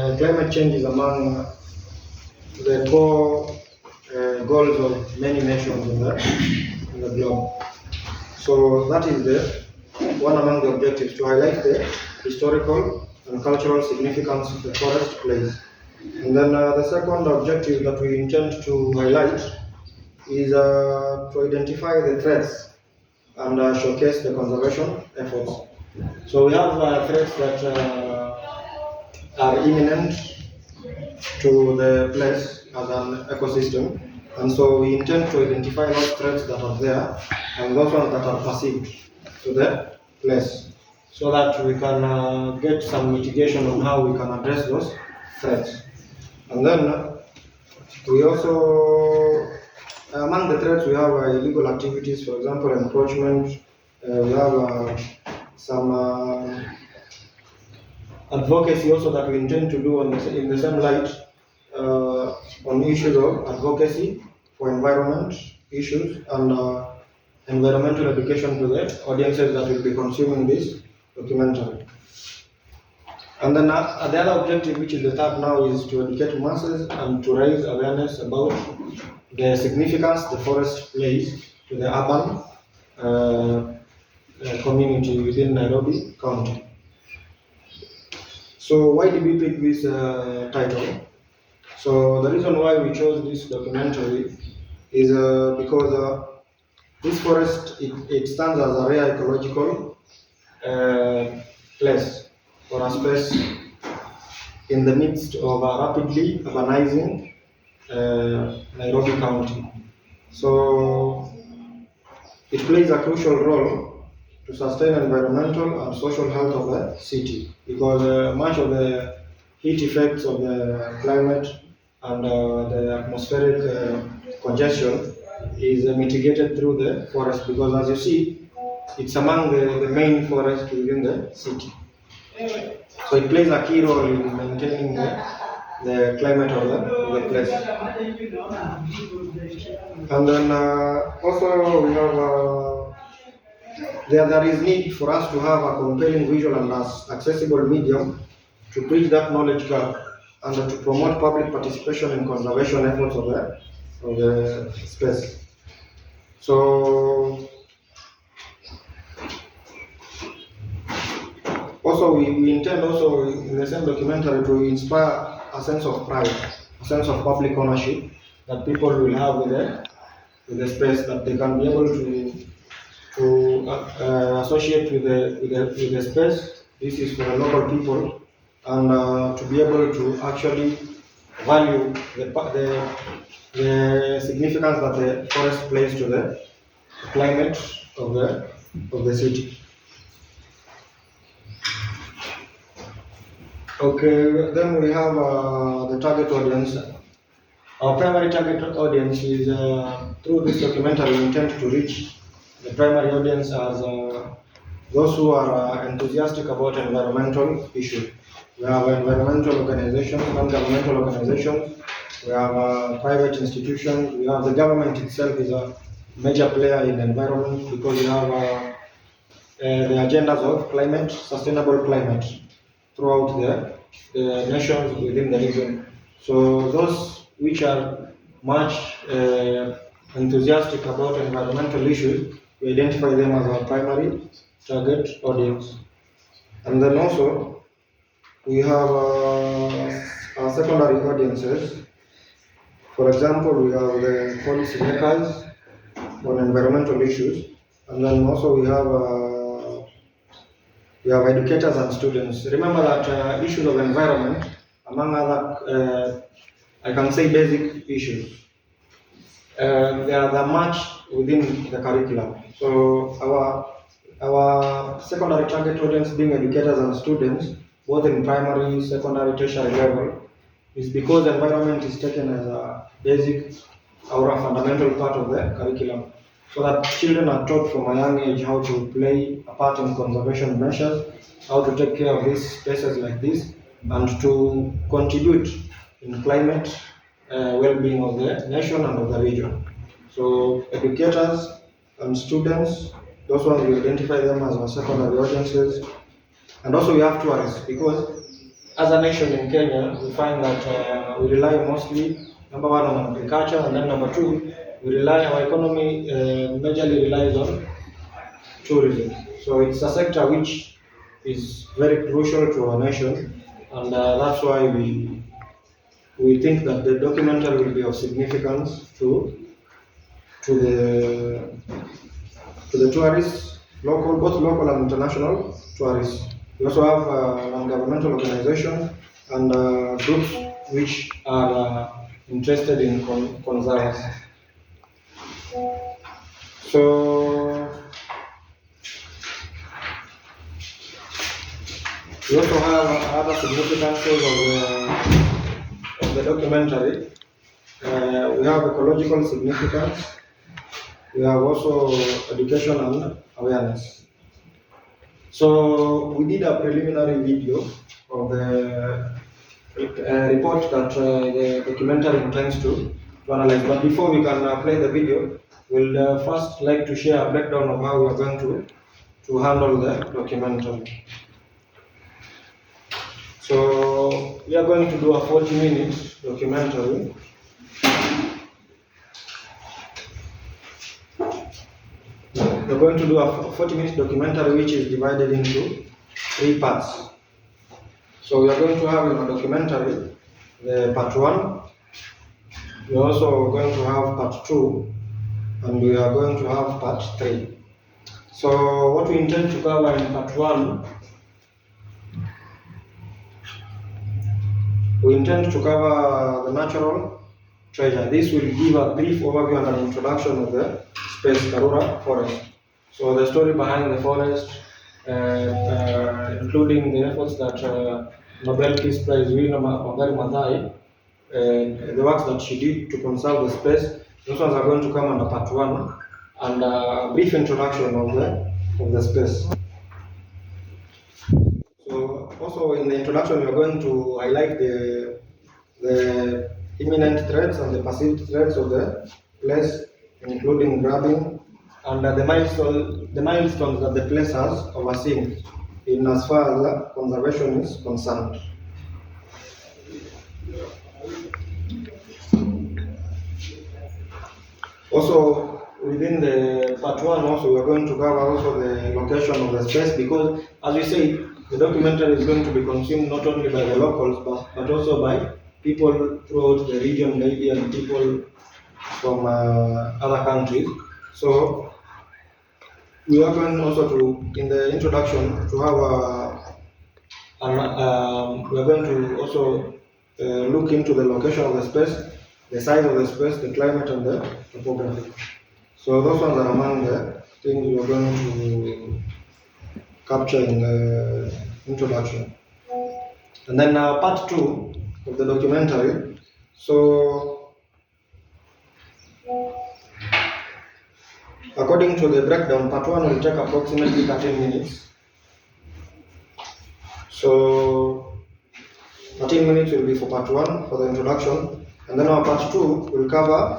Climate change is among the core goals of many nations in the globe. So that is the one among the objectives, to highlight the historical and cultural significance the forest plays. And then the second objective that we intend to highlight is to identify the threats and showcase the conservation efforts. So we have threats that are imminent to the place as an ecosystem, and so we intend to identify those threats that are there and those ones that are perceived to the place, so that we can get some mitigation on how we can address those threats. And then we also, among the threats, we have illegal activities, for example, encroachment. We have some advocacy also that we intend to do in the same light on issues of advocacy for environment issues and environmental education to the audiences that will be consuming this documentary. And then the other objective, which is the third now, is to educate masses and to raise awareness about the significance the forest plays to the urban community within Nairobi County. So why did we pick this title? So the reason why we chose this documentary is because this forest, it stands as a rare ecological place or a space in the midst of a rapidly urbanizing Nairobi County. So it plays a crucial role to sustain environmental and social health of the city, because much of the heat effects of the climate and the atmospheric congestion is mitigated through the forest, because as you see, it's among the main forests within the city. So it plays a key role in maintaining the climate of the place. And then also we have there is need for us to have a compelling visual and accessible medium to bridge that knowledge gap and to promote public participation in conservation efforts of the space. So also we intend also in the same documentary to inspire a sense of pride, a sense of public ownership that people will have with the space, that they can be able to associate with the space. This is for the local people, and to be able to actually value the significance that the forest plays to the climate of the city. Okay, then we have the target audience. Our primary target audience is through this documentary we intend to reach the primary audience as those who are enthusiastic about environmental issues. We have environmental organizations, non-governmental organizations, we have private institutions, we have the government itself is a major player in the environment, because we have the agendas of climate, sustainable climate throughout the nations within the region. So those which are much enthusiastic about environmental issues, we identify them as our primary target audience. And then also we have our secondary audiences. For example, we have the policy makers on environmental issues, and then also we have educators and students. Remember that issues of environment, among other, I can say basic issues, they are much within the curriculum. So our secondary target audience being educators and students, both in primary, secondary, tertiary level, is because environment is taken as a basic or a fundamental part of the curriculum, so that children are taught from a young age how to play a part in conservation measures, how to take care of these spaces like this, and to contribute in climate well-being of the nation and of the region. So educators and students, those ones we identify them as our secondary audiences. And also we have tourists, because as a nation in Kenya, we find that we rely mostly, number one, on agriculture, and then number two, our economy majorly relies on tourism. So it's a sector which is very crucial to our nation, and that's why we think that the documentary will be of significance to the to the tourists, both local and international tourists. We also have non-governmental organizations and groups which are interested in concerns. So we also have other significances of the documentary. We have ecological significance. We have also education and awareness. So we did a preliminary video of the report that the documentary intends to analyze. But before we can play the video, we'll first like to share a breakdown of how we are going to handle the documentary. So we are going to do a 40-minute documentary. We're going to do a 40-minute documentary which is divided into 3 parts. So we are going to have in our documentary the part 1. We are also going to have part 2, and we are going to have part 3. So what we intend to cover in part 1, we intend to cover the natural treasure. This will give a brief overview and an introduction of the Space Karura Forest. So the story behind the forest, including the efforts that Nobel Peace Prize winner Wangari Maathai, the works that she did to conserve the space. Those ones are going to come under part 1, and a brief introduction of the space. So also in the introduction, we are going to highlight the imminent threats and the perceived threats of the place, including grabbing, and the milestones that the place has overseen in as far as conservation is concerned. Also, within the part 1, also we are going to cover also the location of the space, because as we say, the documentary is going to be consumed not only by the locals but also by people throughout the region, maybe, and people from other countries. So we are going also to, in the introduction, to have we are going to also look into the location of the space, the size of the space, the climate, and the topography. So those ones are among the things we are going to capture in the introduction. And then part 2 of the documentary. So according to the breakdown, part 1 will take approximately 13 minutes. So 13 minutes will be for part 1, for the introduction. And then our part 2 will cover,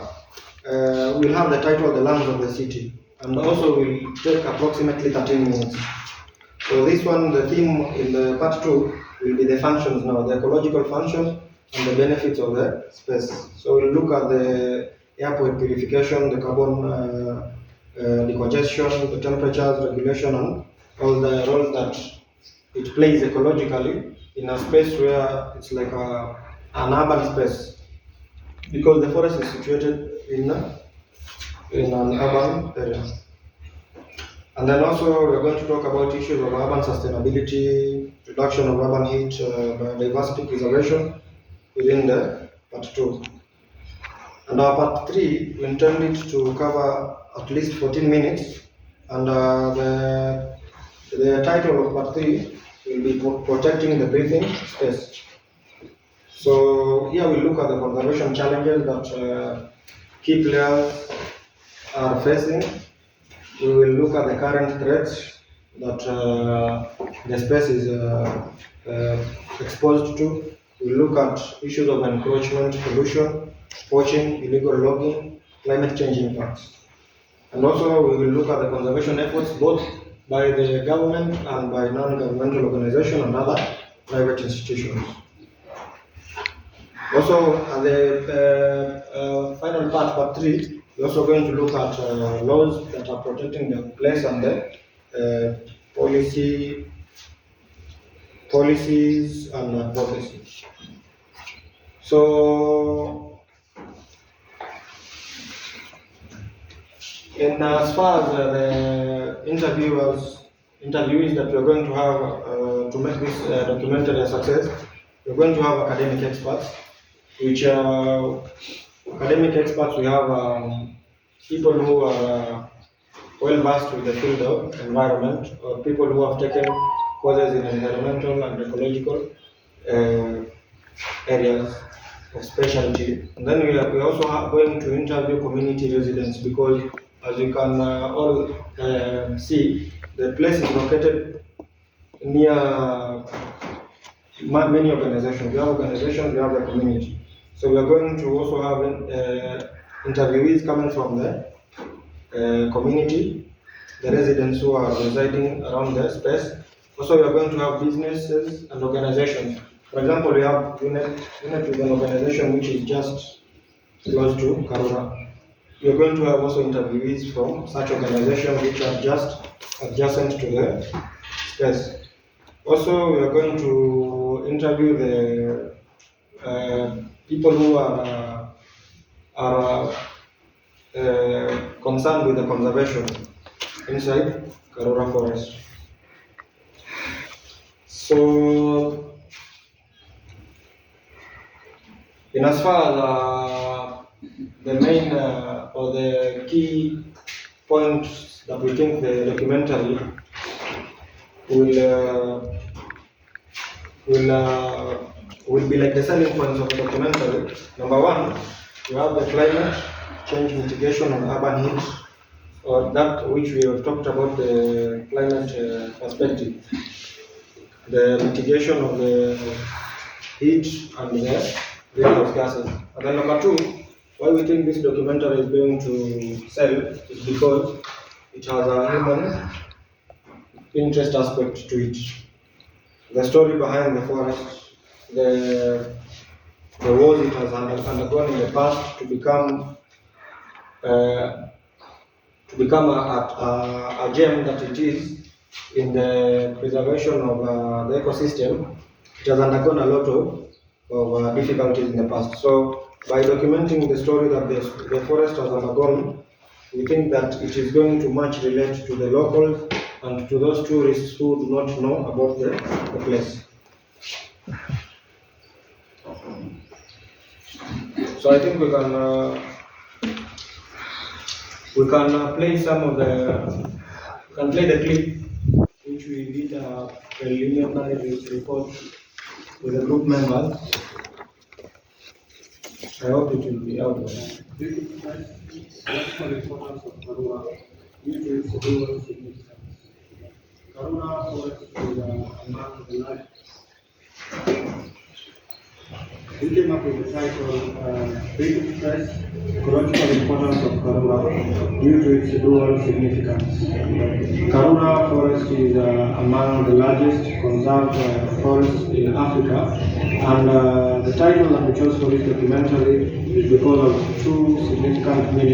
we'll have the title, The Lungs of the City. And also will take approximately 13 minutes. So this one, the theme in the part 2 will be the functions now, the ecological functions and the benefits of the space. So we'll look at the airport purification, the carbon decongestion, the temperatures regulation, and all the roles that it plays ecologically in a space where it's like an urban space, because the forest is situated in an urban area. And then also we're going to talk about issues of urban sustainability, reduction of urban heat, biodiversity preservation within the part 2. And our part 3, we intended to cover at least 14 minutes, and the title of part 3 will be Protecting the Breathing Space. So here we look at the conservation challenges that key players are facing. We will look at the current threats that the space is exposed to. We'll look at issues of encroachment, pollution, poaching, illegal logging, climate change impacts. And also we will look at the conservation efforts both by the government and by non-governmental organizations and other private institutions. Also, the final part 3, we're also going to look at laws that are protecting the place and the policies and advocacy. So, in as far as the interviewees that we're going to have to make this documentary a success, we're going to have academic experts, which academic experts, we have people who are well versed with the field of environment, or people who have taken courses in environmental and ecological areas of specialty. And then we are also going to interview community residents, because as you can all see, the place is located near many organizations. We have organizations, we have the community. So we are going to also have interviewees coming from the community, the residents who are residing around the space. Also, we are going to have businesses and organizations. For example, we have UNET. UNET is an organization which is just close to Karura. We are going to have also interviewees from such organizations which are just adjacent to the space. Also, we are going to interview the people who are concerned with the conservation inside Karura Forest. So, in as far as the main or the key points that we think the documentary will be like the selling points of the documentary. Number one, you have the climate change mitigation and urban heat, or that which we have talked about, the climate perspective, the mitigation of the heat and the greenhouse gases. And then number two, why we think this documentary is going to sell is because it has a human interest aspect to it. The story behind the forest, the wars it has undergone in the past to become a gem that it is in the preservation of the ecosystem. It has undergone a lot of difficulties in the past. So by documenting the story that the forest has undergone, we think that it is going to much relate to the locals and to those tourists who do not know about the place. So I think we can play some of the clip which we did a preliminary report with the group members. I hope it will be out there. That's the importance of Karura, due to its rural significance. Karura Forest is among the largest. We came up with the title, Big Stress, Ecological Importance of Karura, due to its rural significance. Karura Forest is among the largest conserved forests in Africa, and the title that we chose for this documentary is because of two significant meanings.